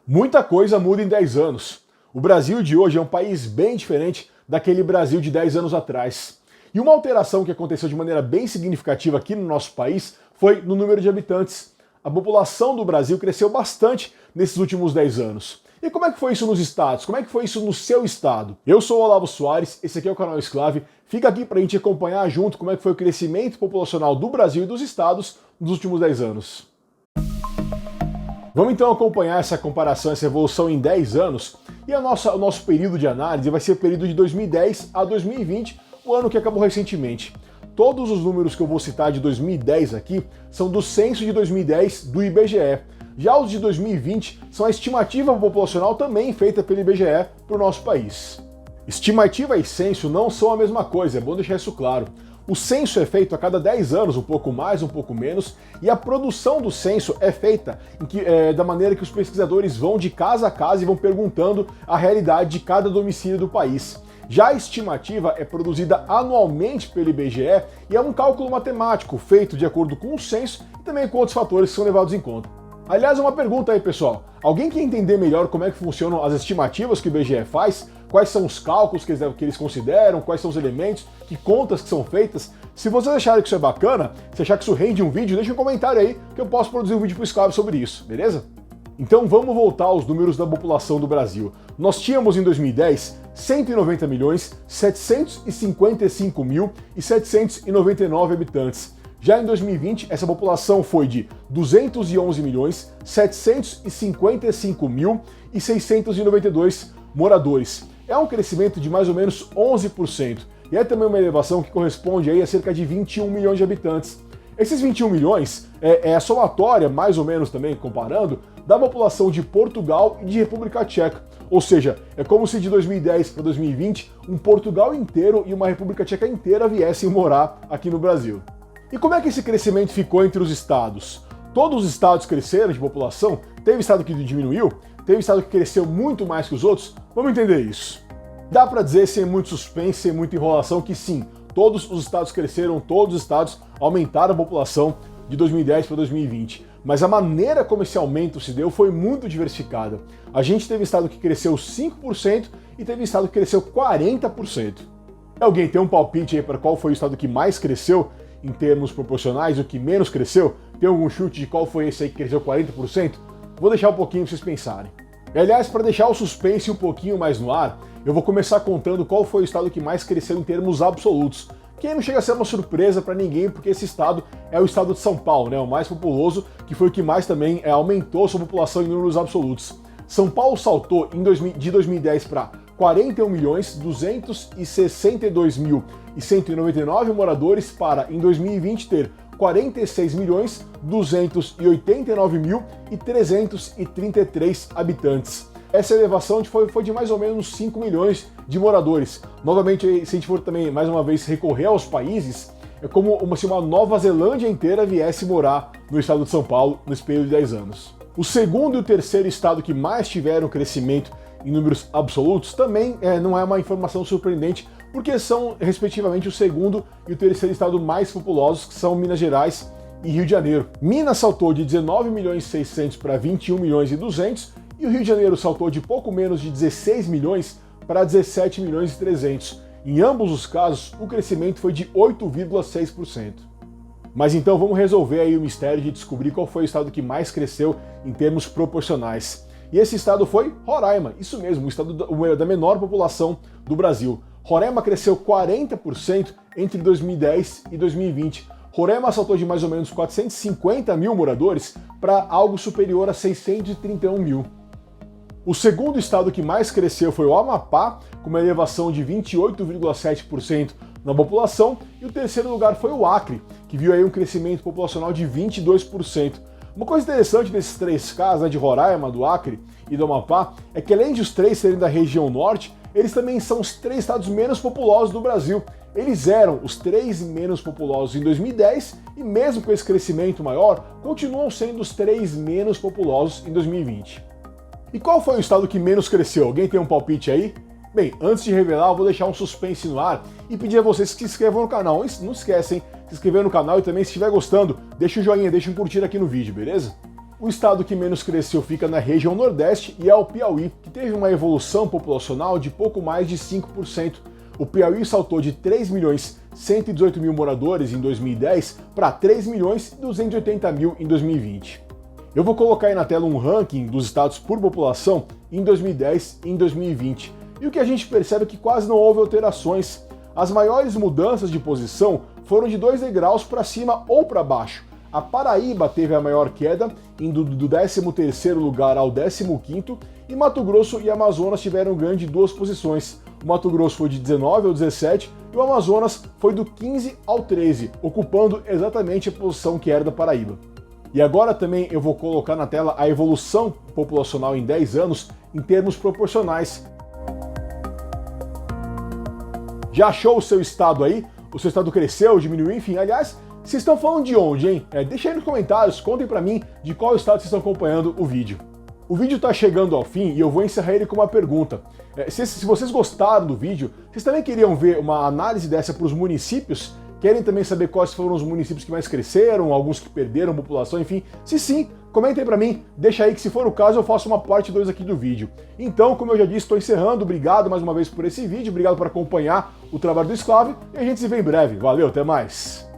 Muita coisa muda em 10 anos. O Brasil de hoje é um país bem diferente daquele Brasil de 10 anos atrás. E uma alteração que aconteceu de maneira bem significativa aqui no nosso país foi no número de habitantes. A população do Brasil cresceu bastante nesses últimos 10 anos. E como é que foi isso nos estados? Como é que foi isso no seu estado? Eu sou o Olavo Soares, esse aqui é o canal Exclave. Fica aqui pra gente acompanhar junto como é que foi o crescimento populacional do Brasil e dos estados nos últimos 10 anos. Vamos então acompanhar essa comparação, essa evolução em 10 anos. E o nosso período de análise vai ser o período de 2010 a 2020, o ano que acabou recentemente. Todos os números que eu vou citar de 2010 aqui são do censo de 2010 do IBGE. Já os de 2020 são a estimativa populacional também feita pelo IBGE para o nosso país. Estimativa e censo não são a mesma coisa, é bom deixar isso claro. O censo é feito a cada 10 anos, um pouco mais, um pouco menos, e a produção do censo é feita da maneira que os pesquisadores vão de casa a casa e vão perguntando a realidade de cada domicílio do país. Já a estimativa é produzida anualmente pelo IBGE e é um cálculo matemático feito de acordo com o censo e também com outros fatores que são levados em conta. Aliás, uma pergunta aí, pessoal. Alguém quer entender melhor como é que funcionam as estimativas que o IBGE faz? Quais são os cálculos que eles consideram? Quais são os elementos? Que contas que são feitas? Se vocês acharem que isso é bacana, se achar que isso rende um vídeo, deixa um comentário aí que eu posso produzir um vídeo pro Exclave sobre isso, beleza? Então vamos voltar aos números da população do Brasil. Nós tínhamos em 2010 190.755.799 habitantes. Já em 2020, essa população foi de 211.755.692 moradores. É um crescimento de mais ou menos 11%, e é também uma elevação que corresponde aí a cerca de 21 milhões de habitantes. Esses 21 milhões é a somatória, mais ou menos também comparando, da população de Portugal e de República Tcheca. Ou seja, é como se de 2010 para 2020, um Portugal inteiro e uma República Tcheca inteira viessem morar aqui no Brasil. E como é que esse crescimento ficou entre os estados? Todos os estados cresceram de população? Teve estado que diminuiu? Teve estado que cresceu muito mais que os outros? Vamos entender isso. Dá para dizer sem muito suspense, sem muita enrolação, que sim, todos os estados cresceram, todos os estados aumentaram a população de 2010 para 2020. Mas a maneira como esse aumento se deu foi muito diversificada. A gente teve estado que cresceu 5% e teve estado que cresceu 40%. Alguém tem um palpite aí para qual foi o estado que mais cresceu em termos proporcionais, o que menos cresceu? Tem algum chute de qual foi esse aí que cresceu 40%? Vou deixar um pouquinho para vocês pensarem. E, aliás, para deixar o suspense um pouquinho mais no ar, eu vou começar contando qual foi o estado que mais cresceu em termos absolutos. Que aí não chega a ser uma surpresa para ninguém, porque esse estado é o estado de São Paulo, né? O mais populoso, que foi o que mais também aumentou sua população em números absolutos. São Paulo saltou de 2010 para 41.262.199 moradores para, em 2020, ter 46.289.333 habitantes. Essa elevação foi de mais ou menos 5 milhões de moradores. Novamente, se a gente for também, mais uma vez, recorrer aos países, é como se uma Nova Zelândia inteira viesse morar no estado de São Paulo nesse período de 10 anos. O segundo e o terceiro estado que mais tiveram crescimento em números absolutos também não é uma informação surpreendente, porque são, respectivamente, o segundo e o terceiro estado mais populosos, que são Minas Gerais e Rio de Janeiro. Minas saltou de 19.600.000 para 21.200.000, e o Rio de Janeiro saltou de pouco menos de 16 milhões para 17.300.000. Em ambos os casos, o crescimento foi de 8,6%. Mas então vamos resolver aí o mistério de descobrir qual foi o estado que mais cresceu em termos proporcionais. E esse estado foi Roraima, isso mesmo, o estado da menor população do Brasil. Roraima cresceu 40% entre 2010 e 2020. Roraima saltou de mais ou menos 450 mil moradores para algo superior a 631 mil. O segundo estado que mais cresceu foi o Amapá, com uma elevação de 28,7% na população, e o terceiro lugar foi o Acre, que viu aí um crescimento populacional de 22%. Uma coisa interessante desses três casos, de Roraima, do Acre e do Amapá, é que além de os três serem da região norte, eles também são os três estados menos populosos do Brasil. Eles eram os três menos populosos em 2010 e mesmo com esse crescimento maior, continuam sendo os três menos populosos em 2020. E qual foi o estado que menos cresceu? Alguém tem um palpite aí? Bem, antes de revelar, eu vou deixar um suspense no ar e pedir a vocês que se inscrevam no canal. Não esquecem de se inscrever no canal e também, se estiver gostando, deixa um joinha, deixa um curtir aqui no vídeo, beleza? O estado que menos cresceu fica na região Nordeste e é o Piauí, que teve uma evolução populacional de pouco mais de 5%. O Piauí saltou de 3.118.000 moradores em 2010 para 3.280.000 em 2020. Eu vou colocar aí na tela um ranking dos estados por população em 2010 e em 2020. E o que a gente percebe é que quase não houve alterações. As maiores mudanças de posição foram de 2 degraus para cima ou para baixo. A Paraíba teve a maior queda, indo do 13º lugar ao 15º, e Mato Grosso e Amazonas tiveram ganho de 2 posições. O Mato Grosso foi de 19 ao 17 e o Amazonas foi do 15 ao 13, ocupando exatamente a posição que era da Paraíba. E agora também eu vou colocar na tela a evolução populacional em 10 anos em termos proporcionais. Já achou o seu estado aí? O seu estado cresceu, diminuiu, enfim, aliás, vocês estão falando de onde, hein? Deixa aí nos comentários, contem pra mim de qual estado vocês estão acompanhando o vídeo. O vídeo tá chegando ao fim e eu vou encerrar ele com uma pergunta. Se vocês gostaram do vídeo, vocês também queriam ver uma análise dessa para os municípios? Querem também saber quais foram os municípios que mais cresceram, alguns que perderam população, enfim? Se sim, comentem pra mim, deixa aí que se for o caso eu faço uma parte 2 aqui do vídeo. Então, como eu já disse, estou encerrando, obrigado mais uma vez por esse vídeo, obrigado por acompanhar o trabalho do Exclave e a gente se vê em breve. Valeu, até mais!